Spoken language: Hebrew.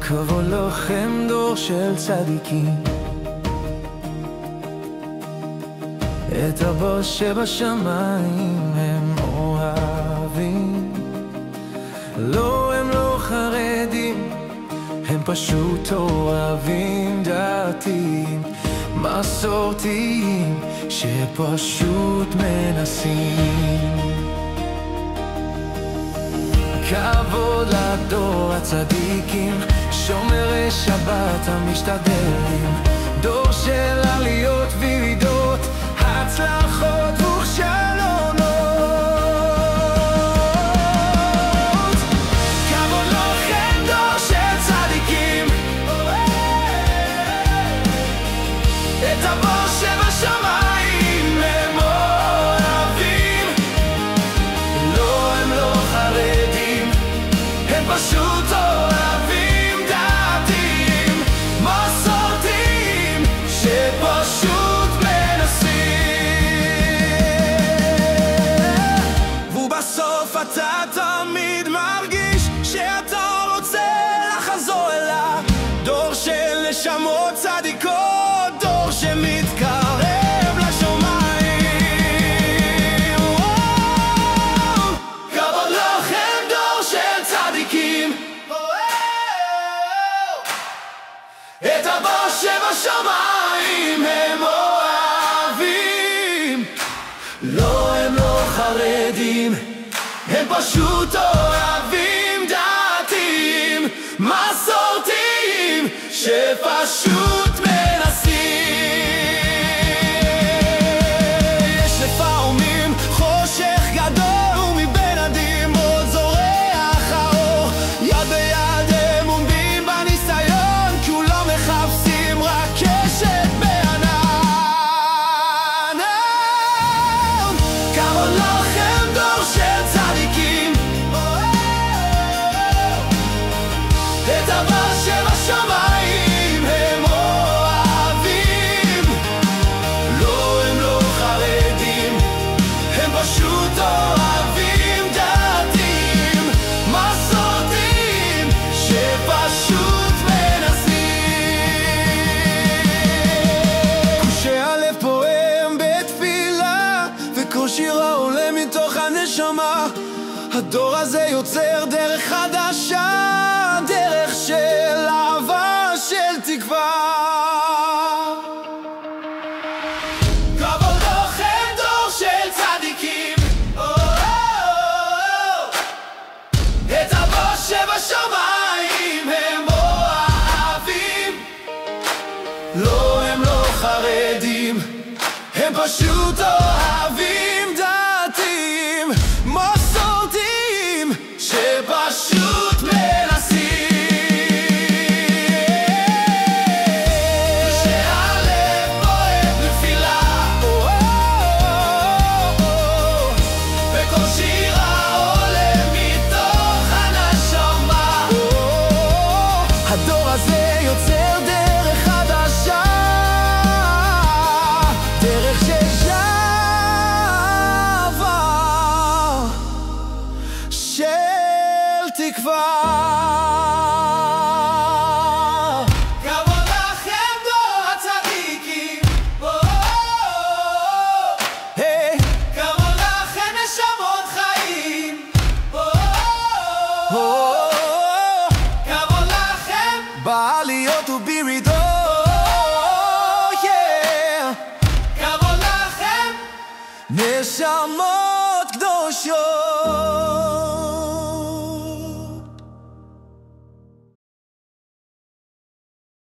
כבוד לכם דור של צדיקים, את אבא שבשמיים הם אוהבים. לא, הם לא חרדים, הם פשוט אוהבים, דתיים, מסורתיים, שפשוט מנסים. כבוד לדור הצדיקים, שומרי שבת המשתדלים, דור של עליות וירידות, הצלחות וכישלונות. כבוד לכם דור של צדיקים, את אבא שבשמיים הם אוהבים. לא, הם לא חרדים, הם פשוט אוהבים, דתיים, מסורתיים, שפשוט מנסים. ובסוף אתה תמיד מרגיש שאתה רוצה לחזור אליו, דור של נשמות צדיקות, דור שמתקרב לשמיים. כבוד לכם דור של צדיקים, את אבא שבשמיים הם אוהבים. לא, הם לא חרדים, הם פשוט אוהבים, דתיים, מסורתיים, שפשוט מנסים. יש לפעמים חושך גדול ומבין עדים עוד זורח האור, יד ביד הם עומדים בניסיון, כולם מחפשים רק קשת בענן. כבוד לכם דור של צדיקים, את אבא שבשמיים הם אוהבים. לא, הם לא חרדים, הם פשוט אוהבים, דתיים, מסורתיים, שפשוט מנסים. כשהלב פועם בתפילה וכל שירה עולה מתוך הנשמה, הדור הזה יוצר דרך חדשה, דרך של אהבה, של תקווה. כבוד לכם דור של צדיקים, את אבא שבשמיים הם אוהבים. לא, הם לא חרדים, הם פשוט אוהבים, דתיים, מסורתיים, שפשוט מנסים. כשהלב פועם בתפילה וכל שירה עולה מתוך הנשמה, הדור הזה יוצר דרך חדשה, דרך של שווה, של תקווה. כבוד לכם דור הצדיקים, כבוד לכם נשמות חיים, כבוד לכם בעליות ובירידות, כבוד לכם נשמות קדושות.